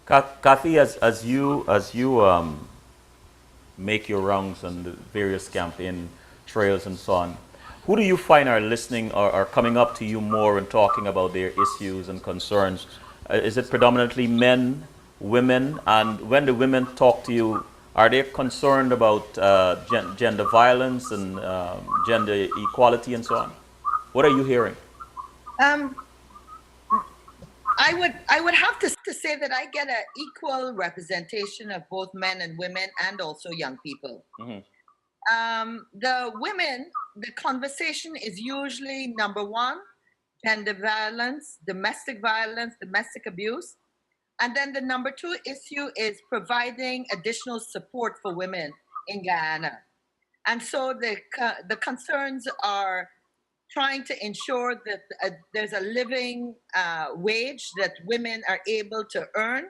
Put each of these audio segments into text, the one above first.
Kathy, as you make your rounds on the various campaign trails and so on, who do you find are listening or are coming up to you more and talking about their issues and concerns? Is it predominantly men, women, and when the women talk to you, are they concerned about gender violence and gender equality and so on? What are you hearing? Um, I would have to say that I get an equal representation of both men and women and also young people. Hmm. The women, the conversation is usually number one, gender violence, domestic abuse. And then the number two issue is providing additional support for women in Guyana. And so the concerns are trying to ensure that there's a living wage that women are able to earn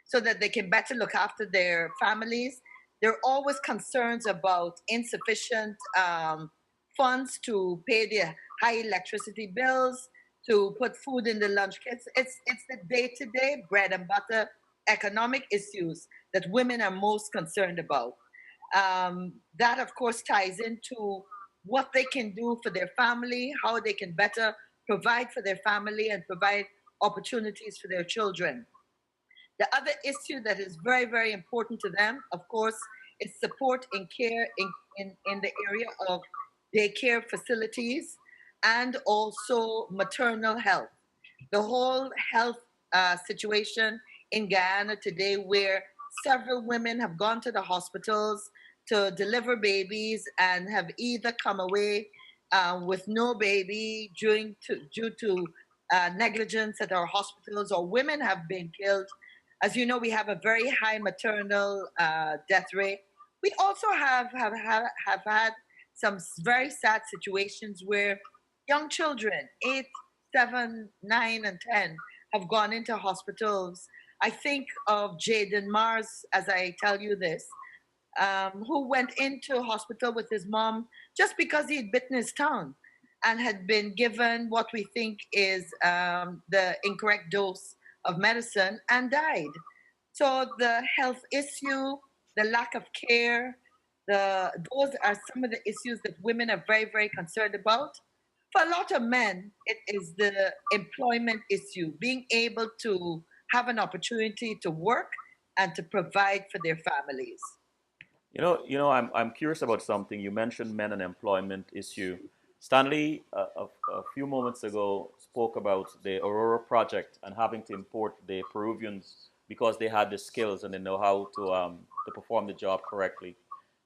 so that they can better look after their families. There are always concerns about insufficient funds to pay the high electricity bills, to put food in the lunch kits. It's the day-to-day bread and butter economic issues that women are most concerned about. That, of course, ties into what they can do for their family, how they can better provide for their family and provide opportunities for their children. The other issue that is very, very important to them, of course, is support in care in the area of daycare facilities and also maternal health. The whole health situation in Guyana today, where several women have gone to the hospitals to deliver babies and have either come away with no baby due to negligence at our hospitals, or women have been killed. As you know, we have a very high maternal death rate. We also have had some very sad situations where young children, 8, 7, 9, and 10, have gone into hospitals. I think of Jaden Mars as I tell you this, who went into hospital with his mom just because he had bitten his tongue and had been given what we think is the incorrect dose of medicine and died. So the health issue, the lack of care, those are some of the issues that women are very, very concerned about. For a lot of men, it is the employment issue, being able to have an opportunity to work and to provide for their families. I'm curious about something. You mentioned men and employment issue. Stanley, a few moments ago, spoke about the Aurora project and having to import the Peruvians because they had the skills and they know how to perform the job correctly.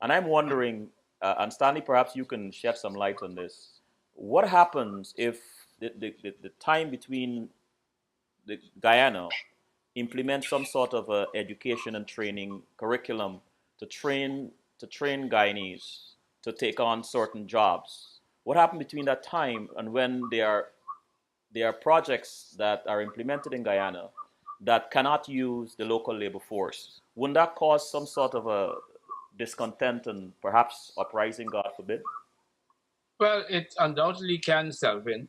And I'm wondering, and Stanley, perhaps you can shed some light on this. What happens if the time between the Guyana implement some sort of a education and training curriculum to train Guyanese to take on certain jobs. What happened between that time and when there are projects that are implemented in Guyana that cannot use the local labor force? Wouldn't that cause some sort of a discontent and perhaps uprising, God forbid? Well, it undoubtedly can, Selvin,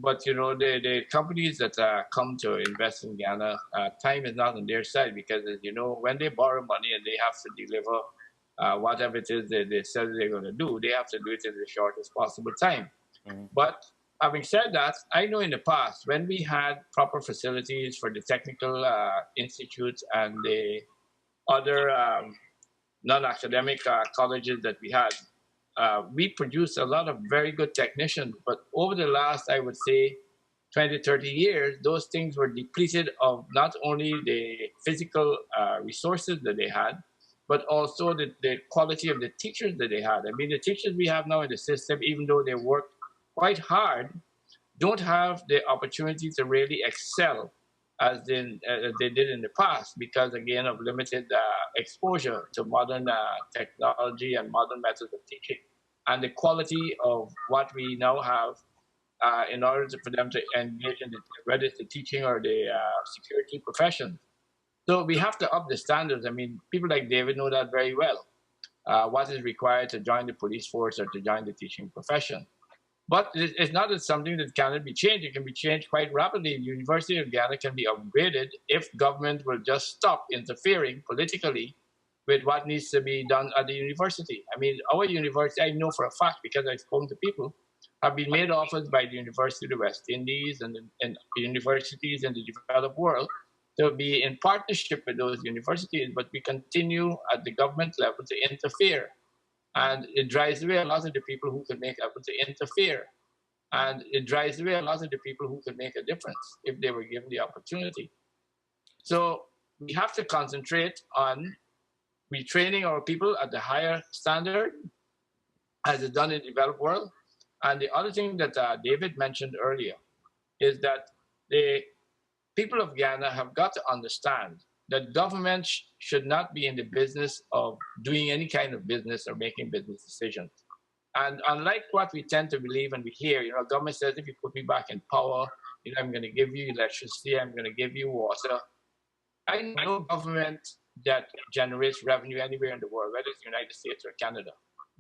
but the companies that come to invest in Ghana, time is not on their side because, as you know, when they borrow money and they have to deliver whatever it is they said they're going to do, they have to do it in the shortest possible time. Mhm. But having said that, I know in the past when we had proper facilities for the technical institutes and the other non-academic colleges that we had, we produced a lot of very good technicians. But over the last, I would say, 20, 30 years, those things were depleted of not only the physical resources that they had, but also the quality of the teachers that they had. I mean, the teachers we have now in the system, even though they work quite hard, don't have the opportunity to really excel as they did in the past because, again, of limited exposure to modern technology and modern methods of teaching. And the quality of what we now have in order for them to engage in whether it's the teaching or the security profession. So we have to up the standards. I mean, people like David know that very well. What is required to join the police force or to join the teaching profession. But it's not something that cannot be changed. It can be changed quite rapidly. The University of Ghana can be upgraded if government will just stop interfering politically with what needs to be done at the university. I mean, our university, I know for a fact because I've spoken to people, have been made offers by the University of the West Indies and universities in the developed world to be in partnership with those universities, but we continue at the government level to interfere. And it drives away a lot of the people who could make effort to interfere. And it drives away a lot of the people who could make a difference if they were given the opportunity. So we have to concentrate on retraining our people at the higher standard as it's done in the developed world. And the other thing that David mentioned earlier is that the people of Ghana have got to understand that government should not be in the business of doing any kind of business or making business decisions. And unlike what we tend to believe and we hear, government says, if you put me back in power, I'm going to give you electricity, I'm going to give you water. I know government that generates revenue anywhere in the world, whether it's the United States or Canada.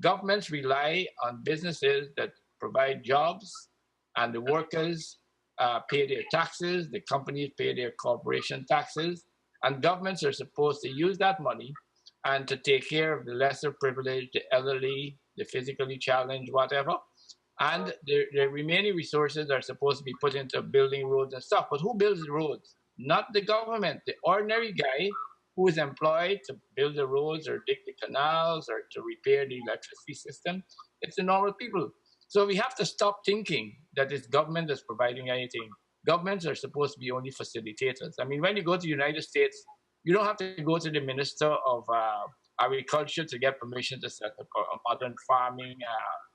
Governments rely on businesses that provide jobs, and the workers pay their taxes, the companies pay their corporation taxes, and governments are supposed to use that money and to take care of the lesser privileged, the elderly, the physically challenged, whatever. And the remaining resources are supposed to be put into building roads and stuff. But who builds the roads? Not the government. The ordinary guy who is employed to build the roads or dig the canals or to repair the electricity system, it's the normal people. So we have to stop thinking that it's government that's providing anything. Governments are supposed to be only facilitators. I mean, when you go to the United States, you don't have to go to the Minister of Agriculture to get permission to set up a modern farming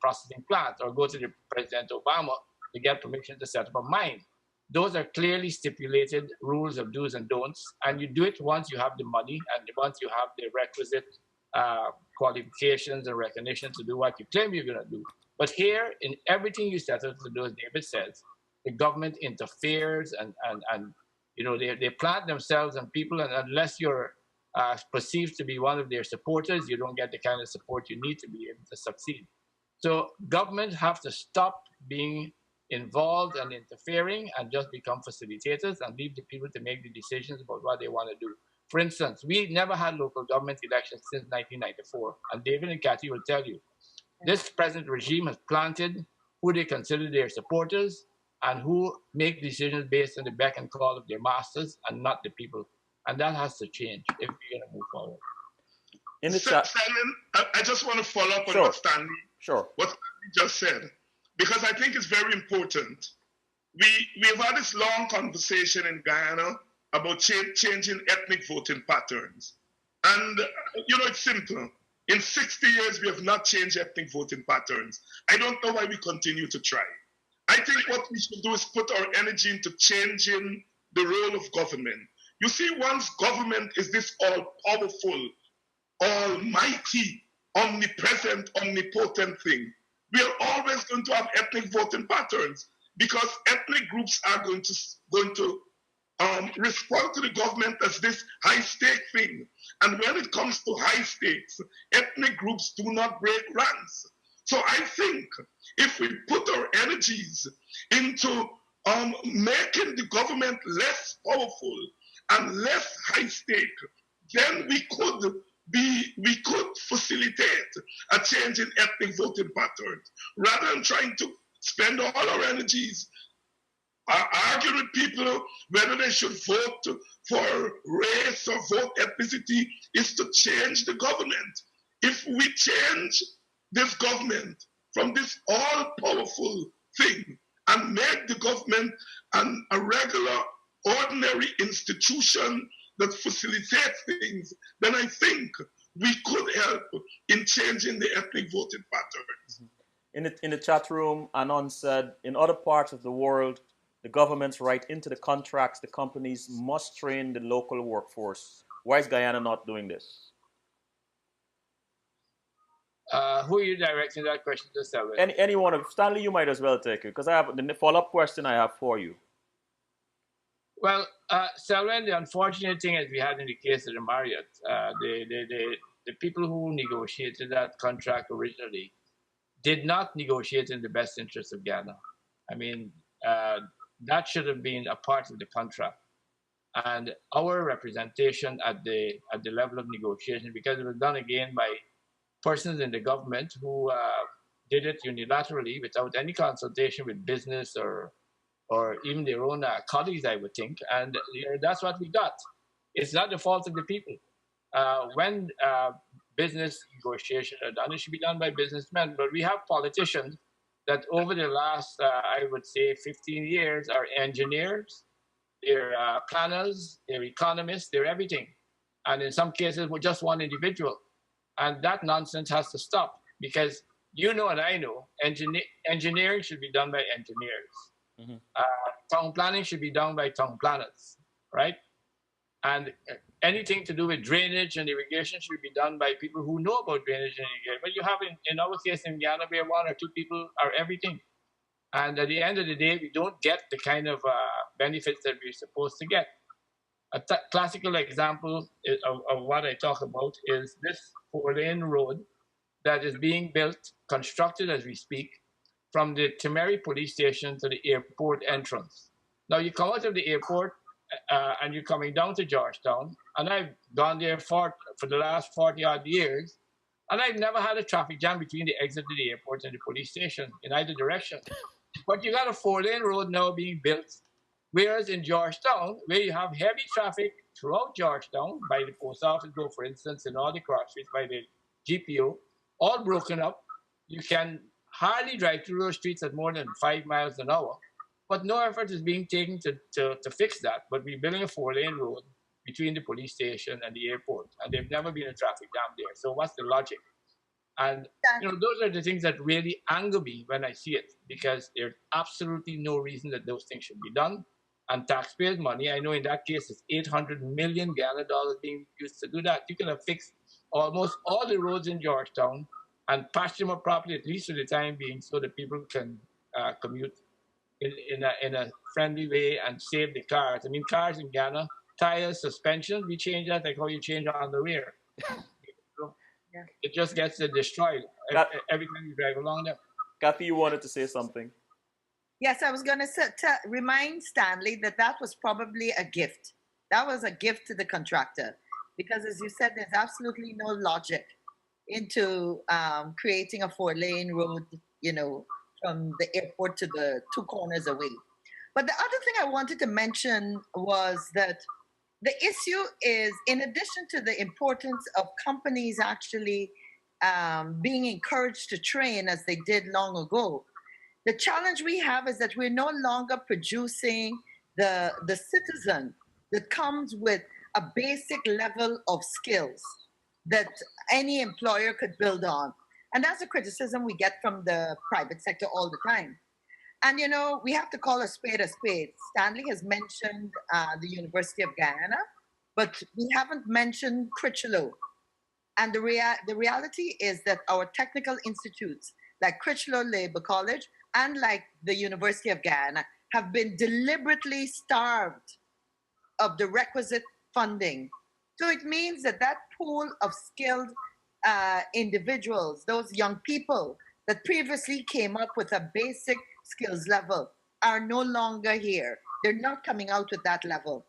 processing plant, or go to the President Obama to get permission to set up a mine. Those are clearly stipulated rules of do's and don'ts, and you do it once you have the money and once you have the requisite qualifications and recognition to do what you claim you're going to do. But here, in everything you set out to do, as David says, the government interferes and they plant themselves on people, and unless you're perceived to be one of their supporters, you don't get the kind of support you need to be able to succeed. So governments have to stop being involved and interfering and just become facilitators and leave the people to make the decisions about what they want to do. For instance, we never had local government elections since 1994, and David and Cathy will tell you, this present regime has planted who they consider their supporters and who make decisions based on the beck and call of their masters and not the people. And that has to change if we're going to move forward. In the chat, Simon, I just want to follow up on Sure. what Stanley sure. just said, because I think it's very important. We've had this long conversation in Guyana about changing ethnic voting patterns. And, it's simple. In 60 years, we have not changed ethnic voting patterns. I don't know why we continue to try. I think what we should do is put our energy into changing the role of government. You see, once government is this all-powerful, almighty, omnipresent, omnipotent thing, we are always going to have ethnic voting patterns, because ethnic groups are going to respond to the government as this high-stake thing. And when it comes to high stakes, ethnic groups do not break ranks. So I think if we put our energies into making the government less powerful and less high stake, then we could facilitate a change in ethnic voting patterns, rather than trying to spend all our energies arguing with people whether they should vote for race or vote ethnicity, is to change the government. If we change this government from this all-powerful thing and make the government a regular, ordinary institution that facilitates things, then I think we could help in changing the ethnic voting patterns. In the chat room, Anon said, in other parts of the world, the governments write into the contracts the companies must train the local workforce. Why is Guyana not doing this? Who are you directing that question to, Stanley? Any one of Stanley, you might as well take it, because I have the follow-up question I have for you. Well, Stanley, the unfortunate thing, as we had in the case of the Marriott, the people who negotiated that contract originally did not negotiate in the best interest of Ghana. I mean, that should have been a part of the contract. And our representation at the level of negotiation, because it was done again by persons in the government who did it unilaterally without any consultation with business or even their own colleagues, I would think. And that's what we got. It's not the fault of the people. When business negotiations are done, it should be done by businessmen. But we have politicians that over the last, I would say, 15 years are engineers, they're planners, they're economists, they're everything. And in some cases, we're just one individual. And that nonsense has to stop because you know and I know engineering should be done by engineers. Mm-hmm. Town planning should be done by town planners, right? And anything to do with drainage and irrigation should be done by people who know about drainage and irrigation. But you have, in our case in Ghana, where one or two people are everything. And at the end of the day, we don't get the kind of benefits that we're supposed to get. A classical example of what I talk about is this 4-lane road that is being built, constructed as we speak, from the Timeri police station to the airport entrance. Now you come out of the airport and you're coming down to Georgetown, and I've gone there for the last 40 odd years, and I've never had a traffic jam between the exit of the airport and the police station in either direction. But you got a 4-lane road now being built. Whereas in Georgetown, where you have heavy traffic throughout Georgetown, by the post office, go for instance, and all the cross streets by the GPO, all broken up, you can hardly drive through those streets at more than 5 miles an hour. But no effort is being taken to fix that. But we're building a 4-lane road between the police station and the airport, and there's never been a traffic jam there. So what's the logic? And those are the things that really anger me when I see it, because there's absolutely no reason that those things should be done. And taxpayers' money, I know in that case it's 800 million Ghana dollars being used to do that. You can have fixed almost all the roads in Georgetown and patch them up properly, at least for the time being, so that people can commute in a friendly way and save the cars. I mean, cars in Ghana, tires, suspension, we change that like how you change on the rear. Yeah. It just gets destroyed every time you drive along there. Cathy, you wanted to say something? Yes, I was going to remind Stanley that was probably a gift. That was a gift to the contractor because, as you said, there's absolutely no logic into creating a 4-lane road, from the airport to the 2 corners away. But the other thing I wanted to mention was that the issue is, in addition to the importance of companies actually being encouraged to train as they did long ago, the challenge we have is that we're no longer producing the citizen that comes with a basic level of skills that any employer could build on. And that's a criticism we get from the private sector all the time. And, we have to call a spade a spade. Stanley has mentioned the University of Guyana, but we haven't mentioned Critchlow. And the reality is that our technical institutes, like Critchlow Labour College and like the University of Guyana, have been deliberately starved of the requisite funding. So it means that pool of skilled individuals, those young people that previously came up with a basic skills level, are no longer here. They're not coming out with that level.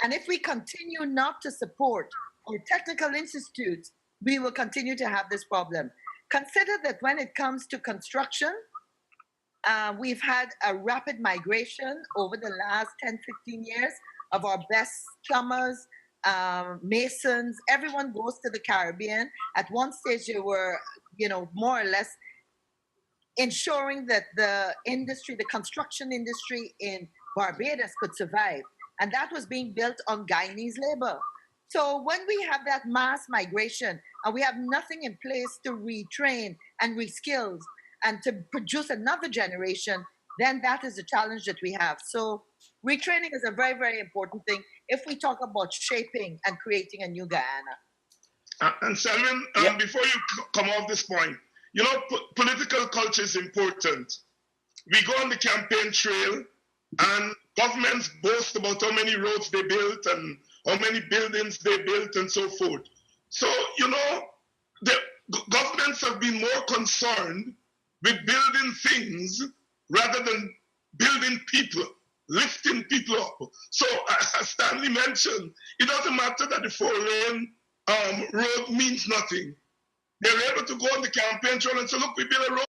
And if we continue not to support our technical institutes, we will continue to have this problem. Consider that when it comes to construction, we've had a rapid migration over the last 10, 15 years of our best plumbers, masons. Everyone goes to the Caribbean. At one stage, they were, more or less ensuring that the construction industry in Barbados could survive. And that was being built on Guyanese labor. So when we have that mass migration and we have nothing in place to retrain and reskill and to produce another generation, then that is the challenge that we have. So retraining is a very, very important thing if we talk about shaping and creating a new Guyana. And Selwyn, before you come off this point, political culture is important. We go on the campaign trail and governments boast about how many roads they built and how many buildings they built and so forth. So, the governments have been more concerned with building things rather than building people, lifting people up. So as Stanley mentioned, it doesn't matter that the 4-lane road means nothing. They're able to go on the campaign trail and say, look, we built a road.